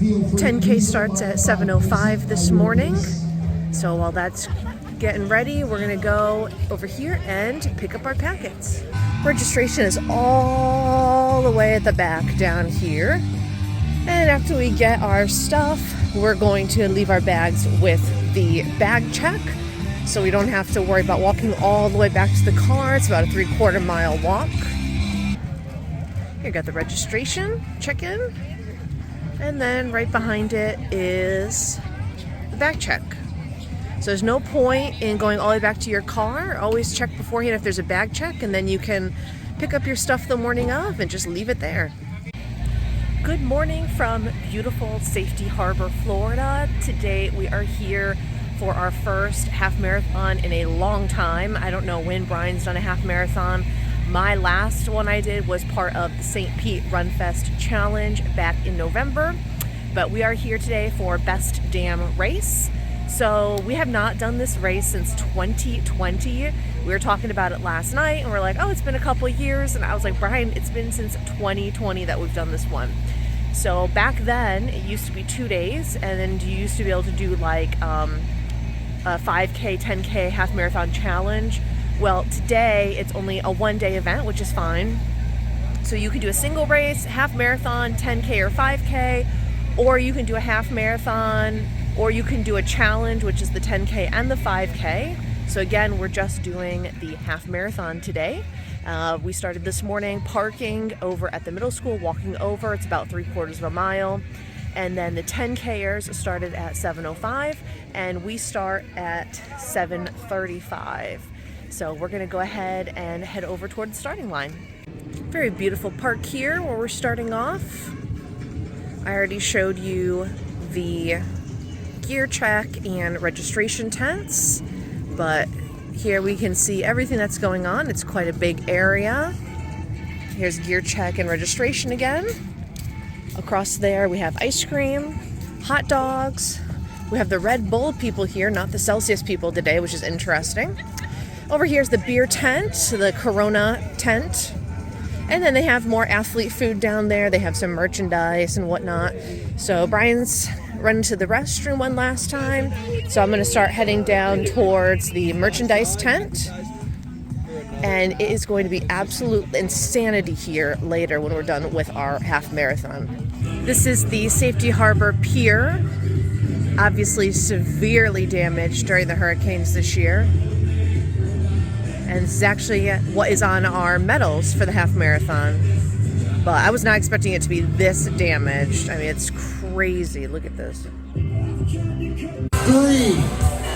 10K starts at 7:05 this morning. So while that's getting ready, we're gonna go over here and pick up our packets. Registration is all the way at the back down here. And after we get our stuff, we're going to leave our bags with the bag check, so we don't have to worry about walking all the way back to the car. It's about a 3/4 mile walk. Here, got the registration, check-in, and then right behind it is the bag check. So there's no point in going all the way back to your car. Always check beforehand if there's a bag check, and then you can pick up your stuff the morning of and just leave it there. Good morning from beautiful Safety Harbor, Florida. Today we are here for our first half marathon in a long time. I don't know when Brian's done a half marathon. My last one I did was part of the St. Pete Run Fest Challenge back in November. But we are here today for Best Damn Race. So we have not done this race since 2020. We were talking about it last night and we're like, oh, it's been a couple of years. And I was like, Brian, it's been since 2020 that we've done this one. So back then it used to be 2 days, and then you used to be able to do like a 5K, 10K half marathon challenge. Well, today it's only a 1-day event, which is fine. So you can do a single race, half marathon, 10K or 5K, or you can do a half marathon, or you can do a challenge, which is the 10K and the 5K. So again, we're just doing the half marathon today. We started this morning parking over at the middle school, walking over. It's about 3/4 mile. And then the 10Kers started at 7:05, and we start at 7:35. So we're gonna go ahead and head over toward the starting line. Very beautiful park here where we're starting off. I already showed you the gear check and registration tents, but here we can see everything that's going on. It's quite a big area. Here's gear check and registration again. Across there we have ice cream, hot dogs. We have the Red Bull people here, not the Celsius people today, which is interesting. Over here's the beer tent, the Corona tent. And then they have more athlete food down there. They have some merchandise and whatnot. So Brian's run to the restroom one last time. So I'm gonna start heading down towards the merchandise tent. And it is going to be absolute insanity here later when we're done with our half marathon. This is the Safety Harbor Pier, obviously severely damaged during the hurricanes this year. And this is actually what is on our medals for the half marathon. But I was not expecting it to be this damaged. I mean, it's crazy. Look at this. 3,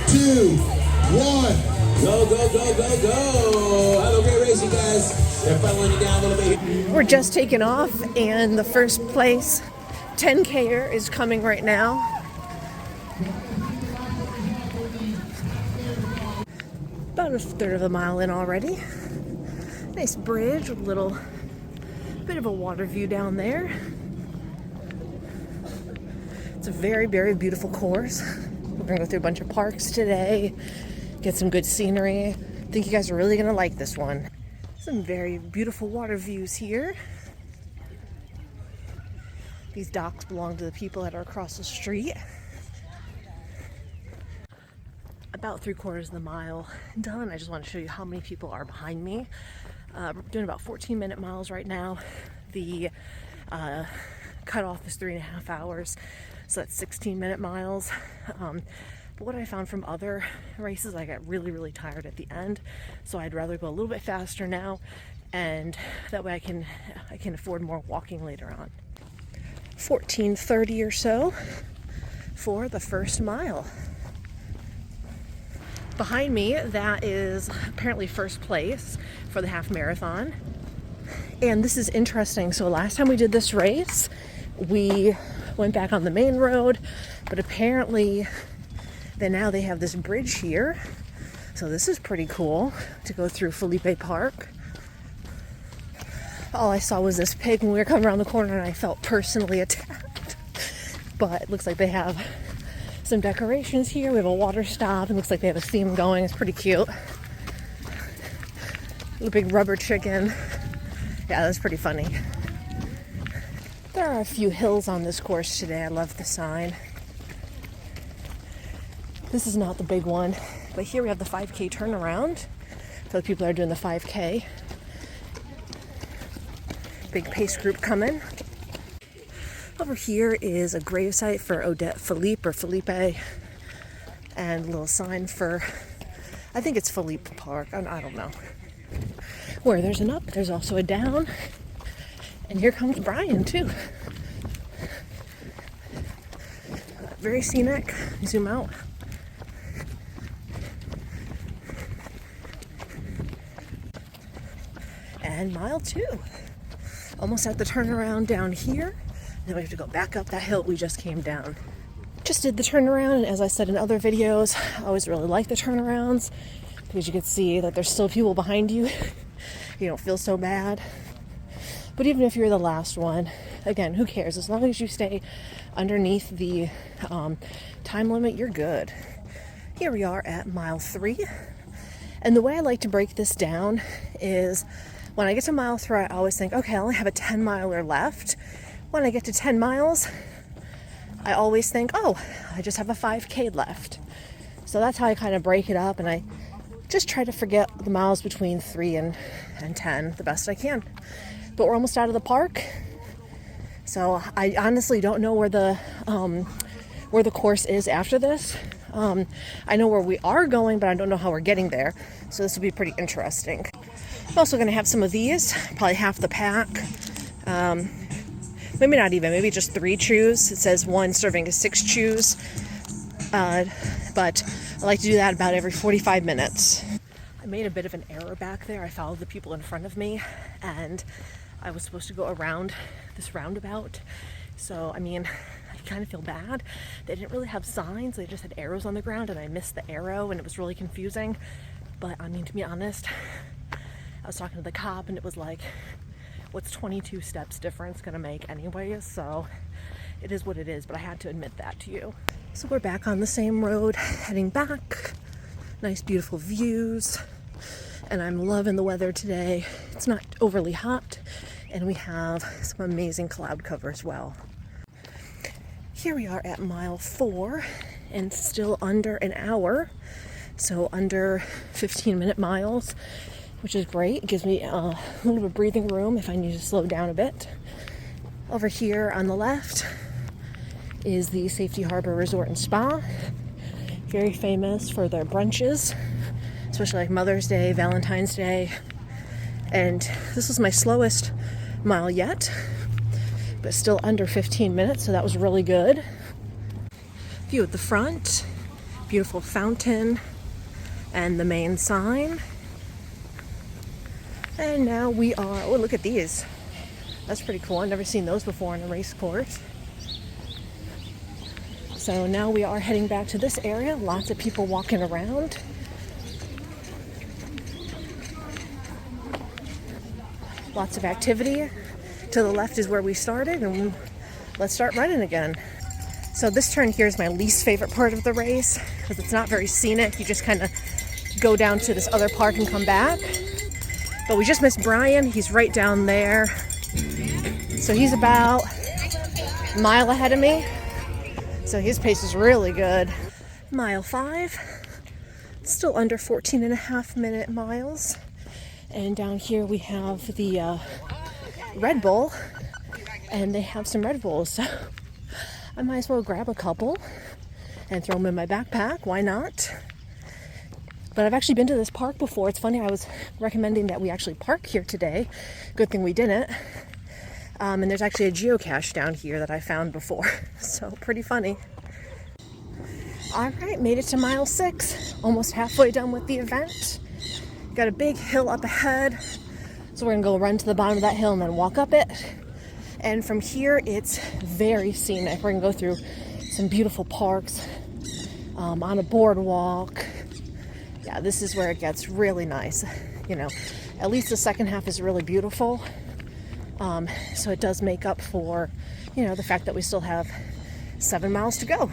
2, 1. Go, go, go, go, go. Have a great race, you guys. They're funneling you down a little bit. We're just taking off, and the first place 10K is coming right now. About a 1/3 of a mile in already. Nice bridge with a little bit of a water view down there. It's a very, very beautiful course. We're gonna go through a bunch of parks today, get some good scenery. I think you guys are really gonna like this one. Some very beautiful water views here. These docks belong to the people that are across the street. About 3/4 of the mile done. I just want to show you how many people are behind me. We're doing about 14-minute miles right now. The cutoff is 3.5 hours, so that's 16-minute miles. But what I found from other races, I got really, really tired at the end, so I'd rather go a little bit faster now, and that way I can afford more walking later on. 14:30 or so for the first mile. Behind me, that is apparently first place for the half marathon. And this is interesting. So last time we did this race, we went back on the main road, but apparently then now they have this bridge here. So this is pretty cool to go through Felipe Park. All I saw was this pig when we were coming around the corner, and I felt personally attacked. But it looks like they have some decorations here. We have a water stop. It looks like they have a theme going. It's pretty cute. A big rubber chicken. Yeah, that's pretty funny. There are a few hills on this course today. I love the sign. This is not the big one, but here we have the 5K turnaround for the people that are doing the 5K. Big pace group coming. Over here is a gravesite for Odette Philippe or Felipe, and a little sign for, I think it's Philippe Park. I don't know. Where there's an up, there's also a down. And here comes Brian too. Very scenic. Zoom out. And mile 2. Almost at the turnaround down here. Then we have to go back up that hill we just came down. Just did the turnaround, and as I said in other videos, I always really like the turnarounds because you can see that there's still people behind you. You don't feel so bad. But even if you're the last one, again, who cares? As long as you stay underneath the time limit, you're good. Here we are at mile 3. And the way I like to break this down is when I get to mile 3, I always think, okay, I only have a 10 miler left. When I get to 10 miles, I always think, oh, I just have a 5K left. So that's how I kind of break it up, and I just try to forget the miles between 3 and 10 the best I can. But we're almost out of the park, so I honestly don't know where the course is after this. I know where we are going, but I don't know how we're getting there, so this will be pretty interesting. I'm also going to have some of these, probably half the pack. Maybe not even, maybe just 3 chews. It says 1 serving is 6 chews, but I like to do that about every 45 minutes. I made a bit of an error back there. I followed the people in front of me, and I was supposed to go around this roundabout. So, I mean, I kind of feel bad. They didn't really have signs. They just had arrows on the ground, and I missed the arrow, and it was really confusing. But, I mean, to be honest, I was talking to the cop, and it was like, what's 22 steps difference going to make anyways? So, it is what it is, but I had to admit that to you. So, we're back on the same road, heading back. Nice, beautiful views. And I'm loving the weather today. It's not overly hot, and we have some amazing cloud cover as well. Here we are at mile 4, and still under an hour, so under 15-minute miles, which is great. It gives me a little bit of breathing room if I need to slow down a bit. Over here on the left is the Safety Harbor Resort and Spa. Very famous for their brunches, especially like Mother's Day, Valentine's Day. And this was my slowest mile yet, but still under 15 minutes, so that was really good. View at the front, beautiful fountain, and the main sign. And now we are, oh, look at these. That's pretty cool. I've never seen those before in a race course. So now we are heading back to this area. Lots of people walking around. Lots of activity. To the left is where we started, and let's start running again. So this turn here is my least favorite part of the race because it's not very scenic. You just kind of go down to this other park and come back. But we just missed Brian. He's right down there. So he's about a mile ahead of me. So his pace is really good. Mile 5, still under 14.5-minute miles. And down here we have the Red Bull, and they have some Red Bulls. So I might as well grab a couple and throw them in my backpack. Why not? But I've actually been to this park before. It's funny, I was recommending that we actually park here today. Good thing we didn't. And there's actually a geocache down here that I found before. So pretty funny. All right, made it to mile 6. Almost halfway done with the event. Got a big hill up ahead. So we're gonna go run to the bottom of that hill and then walk up it. And from here, it's very scenic. We're gonna go through some beautiful parks, on a boardwalk. Yeah, this is where it gets really nice. You know, at least the second half is really beautiful. So it does make up for, you know, the fact that we still have 7 miles to go.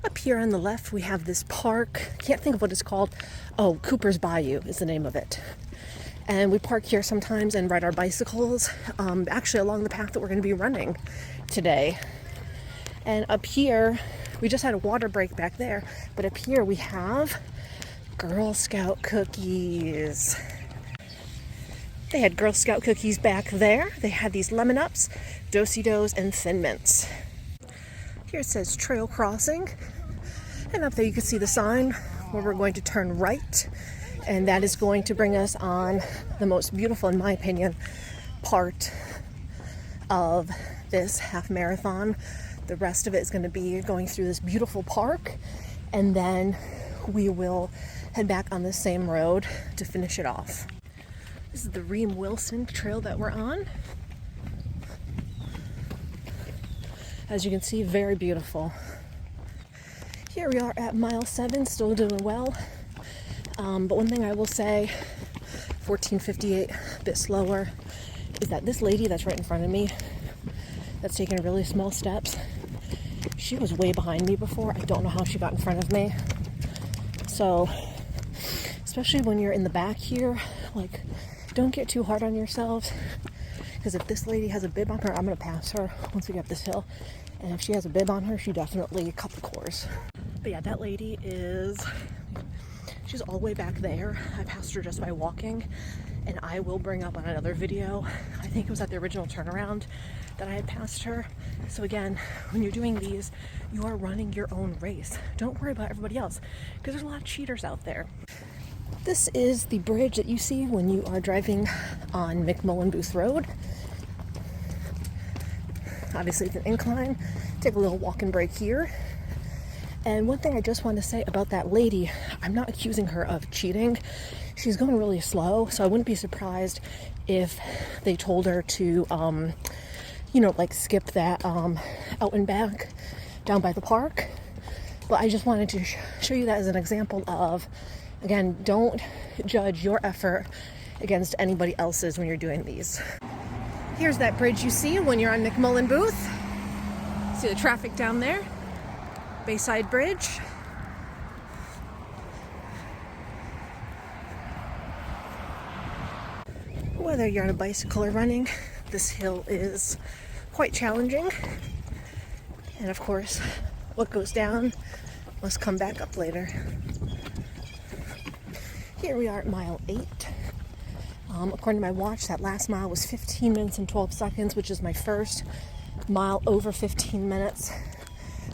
Up here on the left, we have this park. Can't think of what it's called. Oh, Cooper's Bayou is the name of it. And we park here sometimes and ride our bicycles, actually along the path that we're going to be running today. And up here, we just had a water break back there, but up here we have Girl Scout cookies. They had Girl Scout cookies back there. They had these Lemon Ups, Do-si-dos, and Thin Mints. Here it says Trail Crossing. And up there you can see the sign where we're going to turn right. And that is going to bring us on the most beautiful, in my opinion, part of this half marathon. The rest of it is going to be going through this beautiful park. And then we will head back on the same road to finish it off. This is the Ream Wilson trail that we're on. As you can see, very beautiful. Here we are at mile 7, still doing well. But one thing I will say, 14:58, a bit slower, is that this lady that's right in front of me, that's taking really small steps, she was way behind me before. I don't know how she got in front of me. So, especially when you're in the back here, like, don't get too hard on yourselves. Because if this lady has a bib on her, I'm going to pass her once we get up this hill. And if she has a bib on her, she definitely cut the course. But yeah, that lady she's all the way back there. I passed her just by walking. And I will bring up on another video, I think it was at the original turnaround that I had passed her. So again, when you're doing these, you are running your own race. Don't worry about everybody else, because there's a lot of cheaters out there. This is the bridge that you see when you are driving on McMullen Booth Road. Obviously it's an incline. Take a little walk and break here. And one thing I just want to say about that lady, I'm not accusing her of cheating. She's going really slow, so I wouldn't be surprised if they told her to, like skip that out and back down by the park. But I just wanted to show you that as an example of, again, don't judge your effort against anybody else's when you're doing these. Here's that bridge you see when you're on McMullen Booth. See the traffic down there? Bayside Bridge. Whether you're on a bicycle or running, this hill is quite challenging. And of course, what goes down must come back up later. Here we are at mile 8. According to my watch, that last mile was 15 minutes and 12 seconds, which is my first mile over 15 minutes,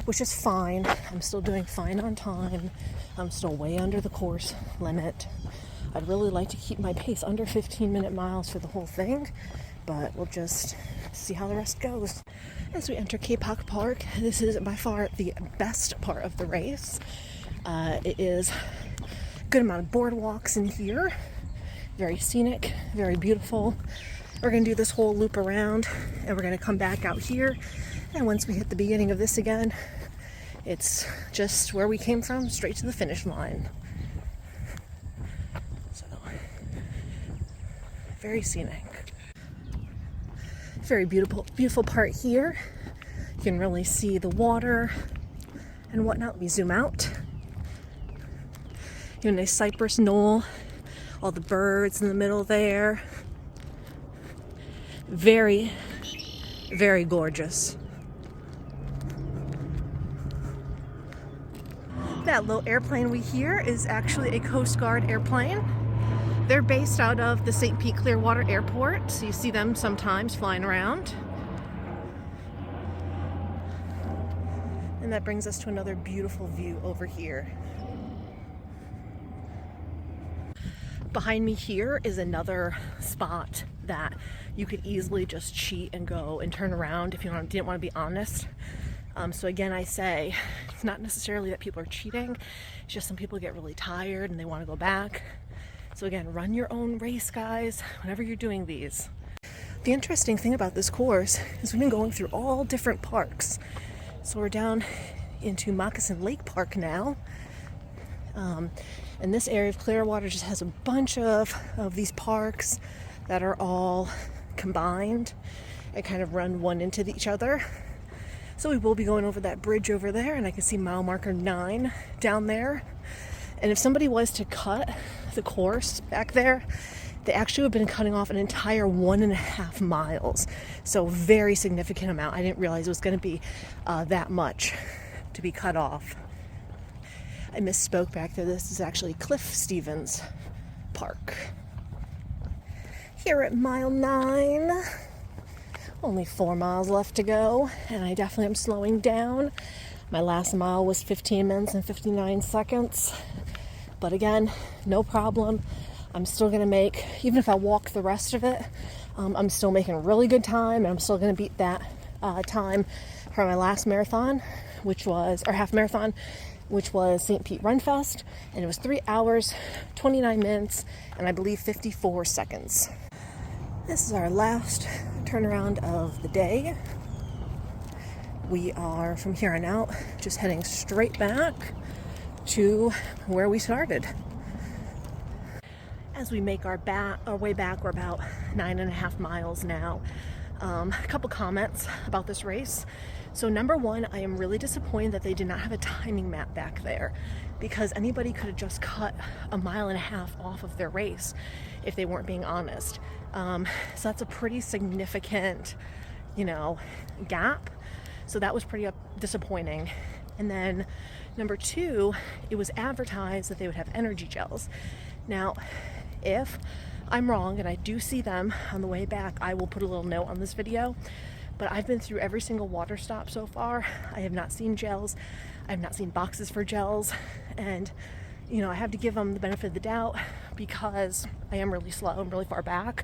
which is fine. I'm still doing fine on time. I'm still way under the course limit. I'd really like to keep my pace under 15-minute miles for the whole thing, but we'll just see how the rest goes. As we enter Kapok Park, this is by far the best part of the race. It is a good amount of boardwalks in here. Very scenic, very beautiful. We're going to do this whole loop around, and we're going to come back out here. And once we hit the beginning of this again, it's just where we came from, straight to the finish line. So, very scenic. Very beautiful part here. You can really see the water and whatnot. Let me zoom out. You have a nice cypress knoll. All the birds in the middle there. Very, very gorgeous. That little airplane we hear is actually a Coast Guard airplane. They're based out of the St. Pete Clearwater Airport, so you see them sometimes flying around. And that brings us to another beautiful view over here. Behind me here is another spot that you could easily just cheat and go and turn around if you didn't want to be honest. So again, I say, it's not necessarily that people are cheating, it's just some people get really tired and they want to go back. So again, run your own race, guys, whenever you're doing these. The interesting thing about this course is we've been going through all different parks. So we're down into Moccasin Lake Park now. And this area of Clearwater just has a bunch of these parks that are all combined and kind of run one into each other. So we will be going over that bridge over there, and I can see mile marker 9 down there. And if somebody was to cut the course back there, They actually have been cutting off an entire 1.5 miles. So very significant amount. I didn't realize it was going to be that much to be cut off. I misspoke back there. This is actually Cliff Stevens Park. Here at mile 9. Only 4 miles left to go, and I definitely am slowing down. My last mile was 15 minutes and 59 seconds. But again, no problem. I'm still gonna make, even if I walk the rest of it, I'm still making really good time, and I'm still gonna beat that time for my last marathon, which was, or half marathon, which was St. Pete Run Fest, and it was 3 hours, 29 minutes, and I believe 54 seconds. This is our last turnaround of the day. We are, from here on out, just heading straight back to where we started. As we make our way back, we're about 9.5 miles now. A couple comments about this race. So number one, I am really disappointed that they did not have a timing map back there, because anybody could have just cut 1.5 miles off of their race if they weren't being honest. So that's a pretty significant, gap. So that was pretty disappointing. And then number two, it was advertised that they would have energy gels. Now, if I'm wrong and I do see them on the way back, I will put a little note on this video. But I've been through every single water stop so far. I have not seen gels. I have not seen boxes for gels. And, I have to give them the benefit of the doubt because I am really slow and really far back.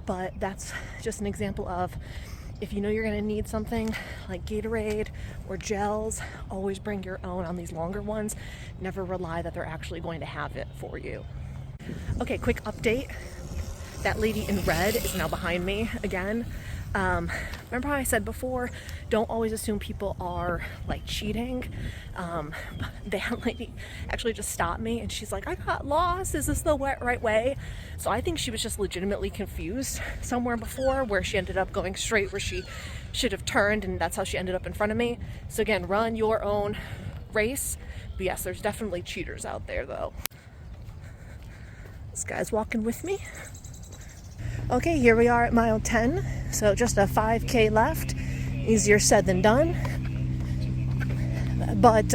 But that's just an example of, if you know you're gonna need something like Gatorade or gels, always bring your own on these longer ones. Never rely that they're actually going to have it for you. Okay, quick update. That lady in red is now behind me again. Remember how I said before, don't always assume people are like cheating. That lady actually just stopped me and she's like, I got lost. Is this the right way? So I think she was just legitimately confused somewhere before, where she ended up going straight where she should have turned, and that's how she ended up in front of me. So again, run your own race. But yes, there's definitely cheaters out there though. This guy's walking with me. Okay, here we are at mile 10, so just a 5K left. Easier said than done, but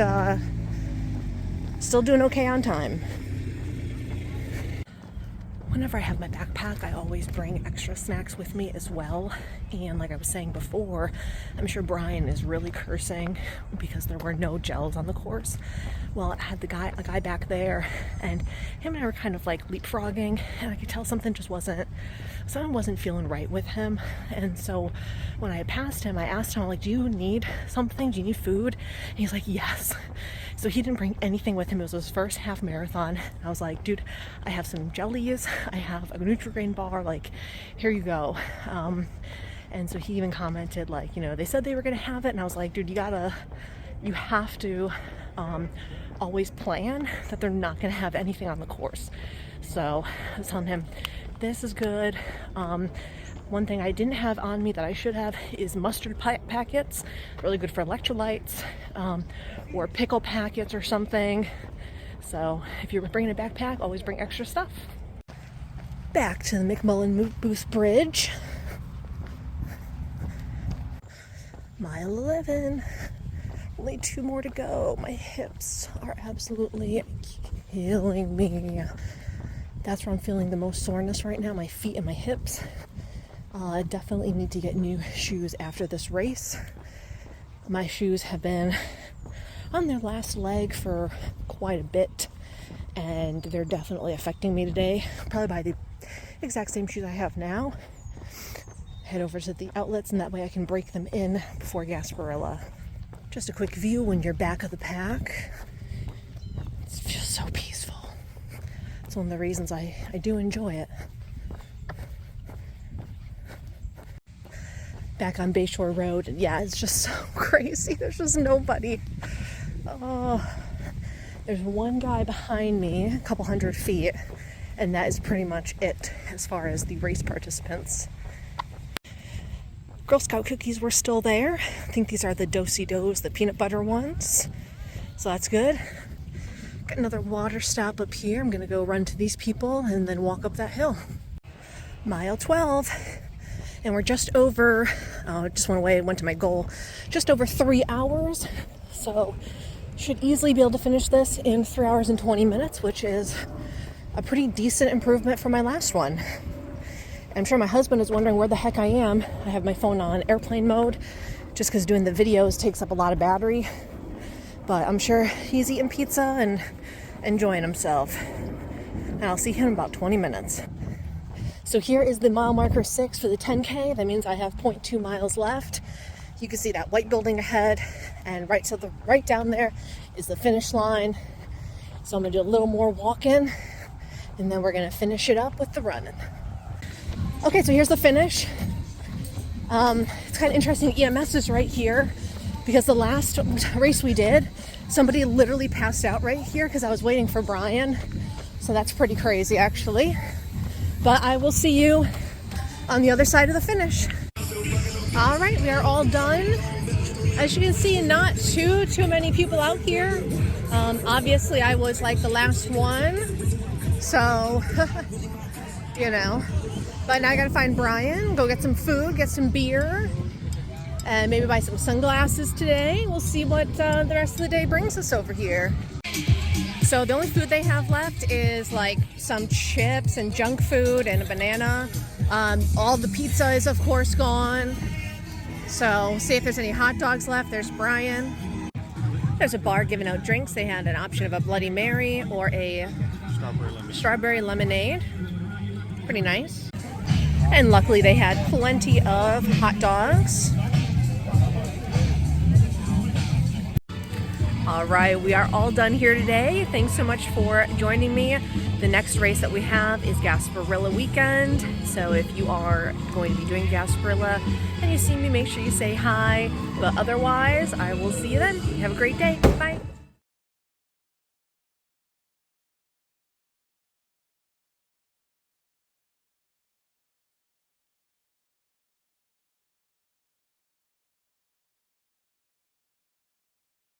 still doing okay on time. Whenever I have my backpack, I always bring extra snacks with me as well. And like I was saying before, I'm sure Brian is really cursing because there were no gels on the course. Well, I had a guy back there, and him and I were kind of like leapfrogging, and I could tell something wasn't feeling right with him. And so when I passed him, I asked him, like, do you need something? Do you need food? And he's like, yes. So he didn't bring anything with him. It was his first half marathon. I was like, dude, I have some jellies. I have a Nutri-Grain bar. Like, here you go. And so he even commented, like, they said they were going to have it. And I was like, dude, you have to always plan that they're not going to have anything on the course. So I was telling him, this is good. One thing I didn't have on me that I should have is mustard packets. Really good for electrolytes, or pickle packets or something. So if you're bringing a backpack, always bring extra stuff. Back to the McMullen Booth Bridge. Mile 11. Only 2 more to go. My hips are absolutely killing me. That's where I'm feeling the most soreness right now, my feet and my hips. I definitely need to get new shoes after this race. My shoes have been on their last leg for quite a bit, and they're definitely affecting me today. Probably buy the exact same shoes I have now. Head over to the outlets, and that way I can break them in before Gasparilla. Just a quick view when you're back of the pack. It's just so peaceful. It's one of the reasons I do enjoy it. Back on Bayshore Road, and yeah, it's just so crazy. There's just nobody. Oh, there's one guy behind me, a couple hundred feet, and that is pretty much it as far as the race participants. Girl Scout cookies were still there. I think these are the Do-si-dos, the peanut butter ones. So that's good. Got another water stop up here. I'm gonna go run to these people and then walk up that hill. Mile 12. And we're just over, just went away, went to my goal, just over 3 hours. So should easily be able to finish this in 3 hours and 20 minutes, which is a pretty decent improvement from my last one. I'm sure my husband is wondering where the heck I am. I have my phone on airplane mode just because doing the videos takes up a lot of battery. But I'm sure he's eating pizza and enjoying himself. And I'll see him in about 20 minutes. So here is the mile marker 6 for the 10K. That means I have 0.2 miles left. You can see that white building ahead, and right down there is the finish line. So I'm gonna do a little more walking, and then we're gonna finish it up with the running. Okay, so here's the finish. It's kind of interesting, EMS is right here because the last race we did, somebody literally passed out right here because I was waiting for Brian. So that's pretty crazy actually. But I will see you on the other side of the finish. All right, we are all done. As you can see, not too many people out here. Obviously, I was like the last one, so you know. But now I gotta find Brian, go get some food, get some beer, and maybe buy some sunglasses today. We'll see what the rest of the day brings us over here. So the only food they have left is like some chips and junk food and a banana. All the pizza is of course gone. So see if there's any hot dogs left. There's Brian. There's a bar giving out drinks. They had an option of a Bloody Mary or a strawberry lemonade. Pretty nice. And luckily they had plenty of hot dogs. All right, we are all done here today. Thanks so much for joining me. The next race that we have is Gasparilla Weekend. So if you are going to be doing Gasparilla and you see me, make sure you say hi. But otherwise, I will see you then. Have a great day. Bye.